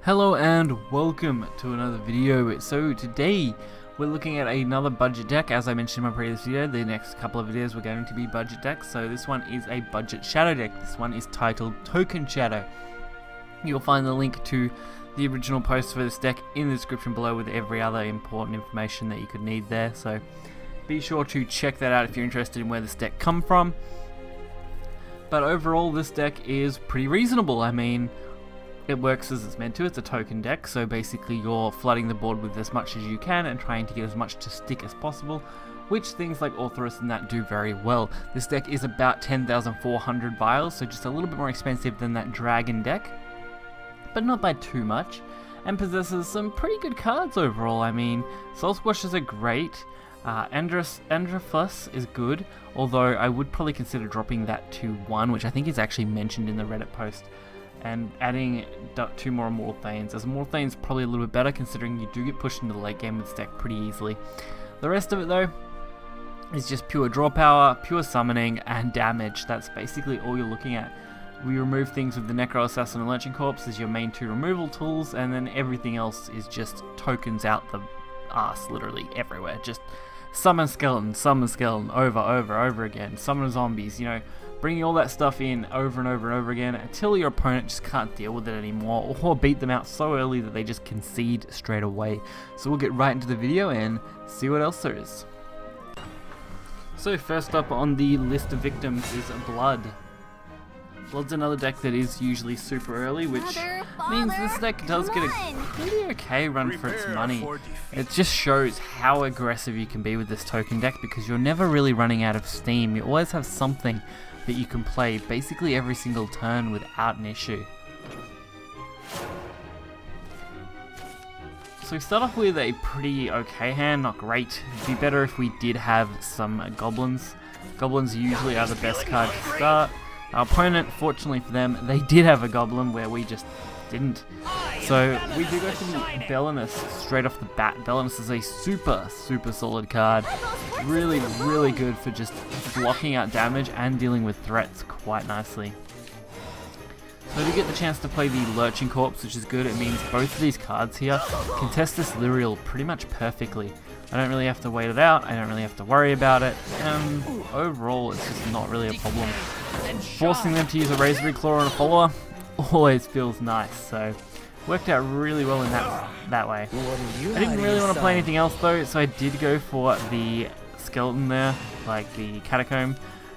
Hello and welcome to another video. So today we're looking at another budget deck. As I mentioned in my previous video, the next couple of videos were going to be budget decks. So this one is a budget shadow deck. This one is titled Token Shadow. You'll find the link to the original post for this deck in the description below with every other important information that you could need there. So be sure to check that out if you're interested in where this deck come from. But overall this deck is pretty reasonable. I mean, it works as it's meant to. It's a token deck, so basically you're flooding the board with as much as you can and trying to get as much to stick as possible, which things like Authoress and that do very well. This deck is about 10,400 vials, so just a little bit more expensive than that Dragon deck, but not by too much, and possesses some pretty good cards overall. I mean, Soul Squashers are great, Andrafus is good, although I would probably consider dropping that to 1, which I think is actually mentioned in the Reddit post, and adding 2 more Immortal Thanes, as Immortal Thanes probably a little bit better considering you do get pushed into the late game with this deck pretty easily. The rest of it though is just pure draw power, pure summoning, and damage. That's basically all you're looking at. We remove things with the Necro Assassin and Lurching Corpse as your main 2 removal tools, and then everything else is just tokens out the arse literally everywhere. Just summon skeleton, over again, summon zombies, you know, bringing all that stuff in over and over again until your opponent just can't deal with it anymore, or beat them out so early that they just concede straight away. So we'll get right into the video and see what else there is. So first up on the list of victims is Blood. Blood's another deck that is usually super early, which means this deck does get a pretty okay run for its money. It just shows how aggressive you can be with this token deck because you're never really running out of steam. You always have something that you can play basically every single turn without an issue. So we start off with a pretty okay hand, not great. It'd be better if we did have some goblins. Goblins usually are the best card to start. Our opponent, fortunately for them, they did have a goblin where we just didn't. So we do go for the Belenus straight off the bat. Belenus is a super solid card. Really good for just blocking out damage and dealing with threats quite nicely. So to get the chance to play the Lurching Corpse, which is good, it means both of these cards here contest this Lyriel pretty much perfectly. I don't really have to wait it out, I don't really have to worry about it, and overall it's just not really a problem. Forcing them to use a Razor Claw on a follower always feels nice, so worked out really well in that way. I didn't really want to play anything else though, so I did go for the skeleton there, like the Catacomb,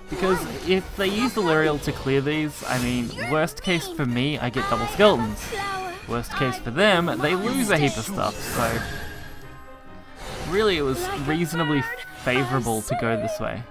because if they use the Lyriel to clear these, I mean, worst case for me, I get double skeletons. Worst case for them, they lose a heap of stuff, so really it was reasonably favourable to go this way.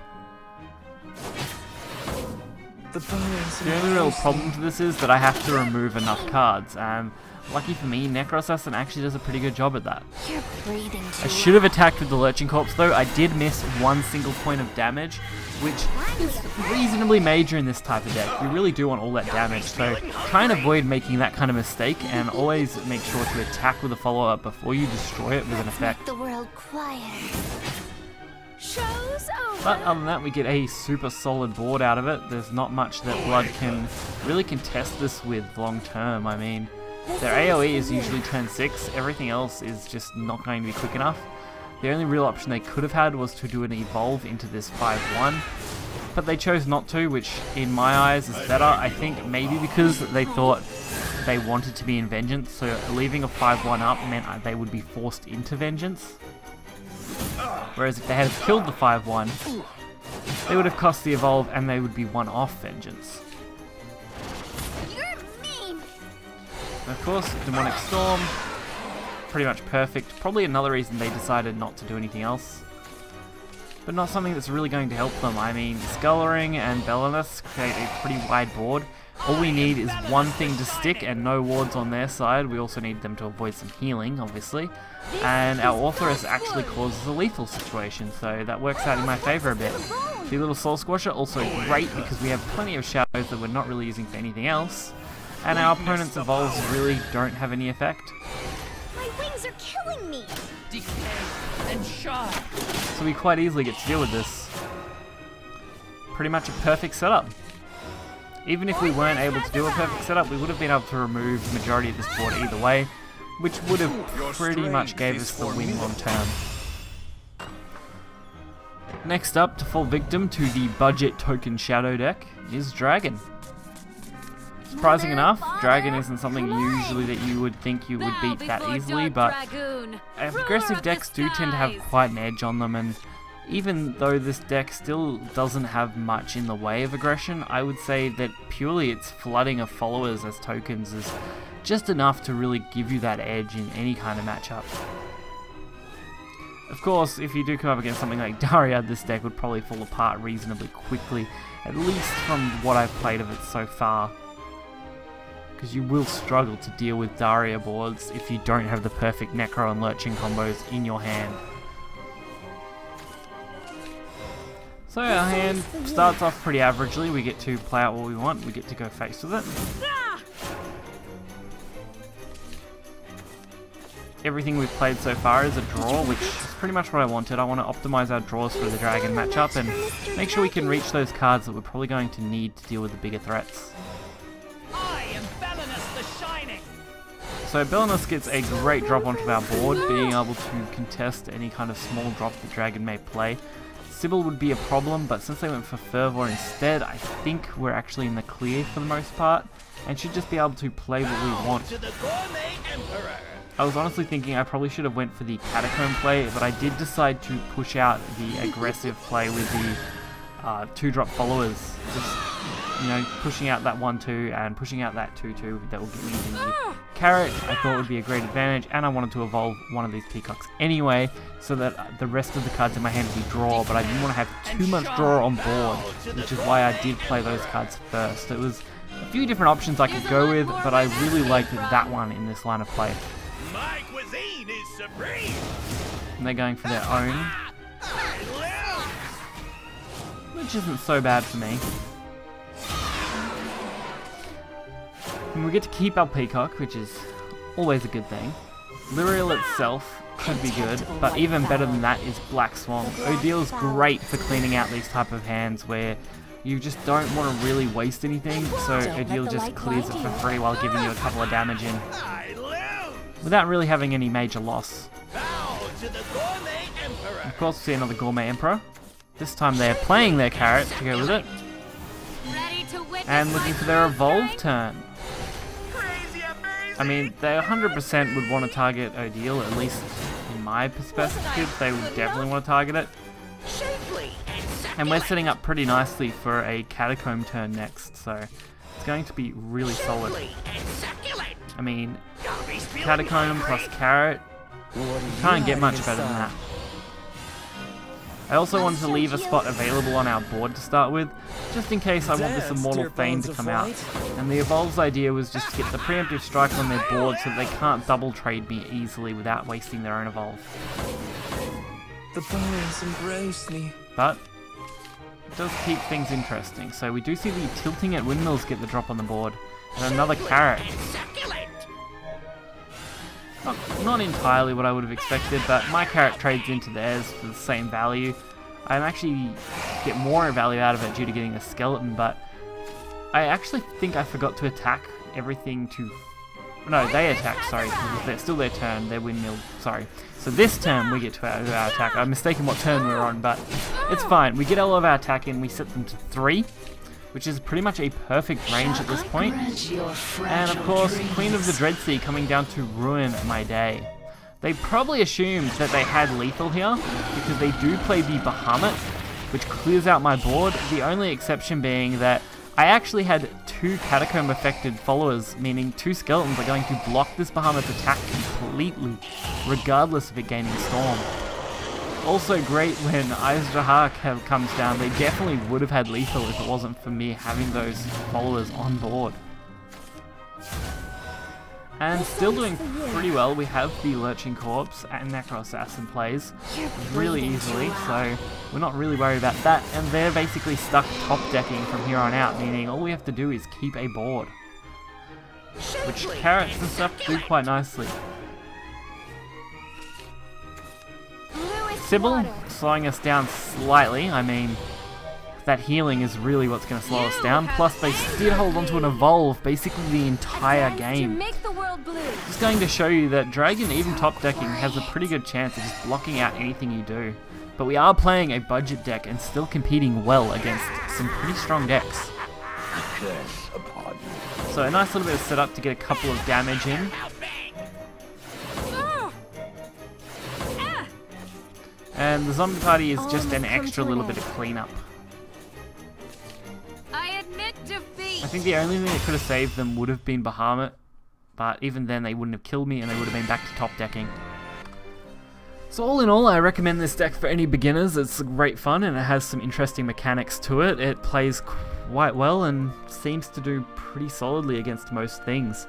The only real problem to this is that I have to remove enough cards, and lucky for me, Necro Assassin actually does a pretty good job at that. I should have attacked with the Lurching Corpse though. I did miss 1 single point of damage, which is reasonably major in this type of deck. You really do want all that damage, so try and avoid making that kind of mistake, and always make sure to attack with a follow-up before you destroy it with an effect. But other than that, we get a super solid board out of it. There's not much that Blood can really contest this with long term. I mean, their AoE is usually turn 6, everything else is just not going to be quick enough. The only real option they could have had was to do an evolve into this 5-1, but they chose not to, which in my eyes is better. I think maybe because they thought they wanted to be in Vengeance, so leaving a 5-1 up meant they would be forced into Vengeance. Whereas if they had killed the 5-1, they would have cost the evolve and they would be 1 off Vengeance. And of course, Demonic Storm, pretty much perfect. Probably another reason they decided not to do anything else. But not something that's really going to help them. I mean, Scullering and Belenus create a pretty wide board. All we need is one thing to stick and no wards on their side. We also need them to avoid some healing, obviously. And our Authoress actually causes a lethal situation, so that works out in my favour a bit. The little Soul Squasher also great because we have plenty of shadows that we're not really using for anything else. And our opponent's evolves really don't have any effect. My wings are killing me. Decay and shock. So we quite easily get to deal with this. Pretty much a perfect setup. Even if we weren't able to do a perfect setup, we would have been able to remove the majority of this board either way, which would have pretty much gave us the win long term. Next up, to fall victim to the budget token shadow deck, is Dragon. Surprising enough, Dragon isn't something usually that you would think you would beat that easily, but aggressive decks do tend to have quite an edge on them, and even though this deck still doesn't have much in the way of aggression, I would say that purely its flooding of followers as tokens is just enough to really give you that edge in any kind of matchup. Of course, if you do come up against something like Daria, this deck would probably fall apart reasonably quickly, at least from what I've played of it so far. Because you will struggle to deal with Daria boards if you don't have the perfect Necro and Lurching combos in your hand. So our hand starts off pretty averagely. We get to play out what we want, we get to go face with it. Everything we've played so far is a draw, which is pretty much what I wanted. I want to optimize our draws for the Dragon matchup and make sure we can reach those cards that we're probably going to need to deal with the bigger threats. So Belenus gets a great drop onto our board, being able to contest any kind of small drop the Dragon may play. Sybil would be a problem, but since they went for Fervor instead, I think we're actually in the clear for the most part, and should just be able to play what we want. I was honestly thinking I probably should have went for the Catacomb play, but I did decide to push out the aggressive play with the 2-drop followers. Just, you know, pushing out that 1-2 and pushing out that 2-2 that will get me the Carrot, I thought would be a great advantage, and I wanted to evolve one of these Peacocks anyway, so that the rest of the cards in my hand would be draw, but I didn't want to have too much draw on board, which is why I did play those cards first. It was a few different options I could go with, but I really liked that one in this line of play. My cuisine is supreme. And they're going for their own, which isn't so bad for me. And we get to keep our Peacock, which is always a good thing. Lyriel itself could be good, but even better than that is Black Swan. Odil's great for cleaning out these type of hands where you just don't want to really waste anything, so Odil just clears it for free while giving you a couple of damage in, without really having any major loss. Of course, we see another Gourmet Emperor. This time they're playing their Carrot to go with it, and looking for their Evolve turn. I mean, they 100% would want to target Odil, at least in my perspective, they would definitely want to target it. And we're setting up pretty nicely for a Catacomb turn next, so it's going to be really solid. I mean, Catacomb plus Carrot, you can't get much better than that. I also wanted to leave a spot available on our board to start with, just in case I want this Immortal Thane to come out. And the Evolve's idea was just to get the preemptive strike on their board so that they can't double trade me easily without wasting their own Evolve. The bones embrace me. But it does keep things interesting. So we do see the Tilting at Windmills get the drop on the board, and another Carrot. Not entirely what I would have expected, but my Carrot trades into theirs for the same value. I actually get more value out of it due to getting a skeleton, but I actually think I forgot to attack everything to... No, they attack, sorry, because it's still their turn, their windmill, sorry. So this turn we get to our attack. I'm mistaken what turn we're on, but it's fine. We get all of our attack in, we set them to 3. Which is pretty much a perfect range at this point. And of course, Queen of the Dreadsea coming down to ruin my day. They probably assumed that they had lethal here, because they do play the Bahamut, which clears out my board, the only exception being that I actually had 2 Catacomb affected followers, meaning 2 skeletons are going to block this Bahamut's attack completely, regardless of it gaining Storm. Also great when Aizjahar comes down, they definitely would have had lethal if it wasn't for me having those followers on board. And still doing pretty well, we have the Lurching Corpse and Necro Assassin plays really easily, so we're not really worried about that, and they're basically stuck top decking from here on out, meaning all we have to do is keep a board. Which Carrots and stuff do quite nicely. Sybil slowing us down slightly. I mean, that healing is really what's going to slow us down. Plus, they did hold onto an evolve basically the entire game. Just going to show you that Dragon, even top decking, has a pretty good chance of just blocking out anything you do. But we are playing a budget deck and still competing well against some pretty strong decks. So a nice little bit of setup to get a couple of damage in. And the zombie party is just an extra little bit of cleanup. I admit defeat. I think the only thing that could have saved them would have been Bahamut, but even then they wouldn't have killed me and they would have been back to top decking. So all in all, I recommend this deck for any beginners. It's great fun and it has some interesting mechanics to it. It plays quite well and seems to do pretty solidly against most things.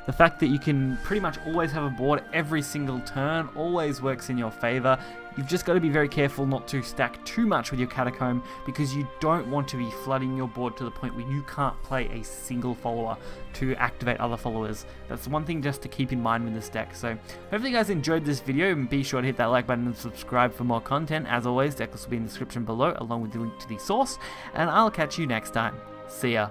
The fact that you can pretty much always have a board every single turn always works in your favor. You've just got to be very careful not to stack too much with your Catacomb because you don't want to be flooding your board to the point where you can't play a single follower to activate other followers. That's one thing just to keep in mind with this deck. So hopefully you guys enjoyed this video, and be sure to hit that like button and subscribe for more content. As always, deck lists will be in the description below along with the link to the source, and I'll catch you next time. See ya.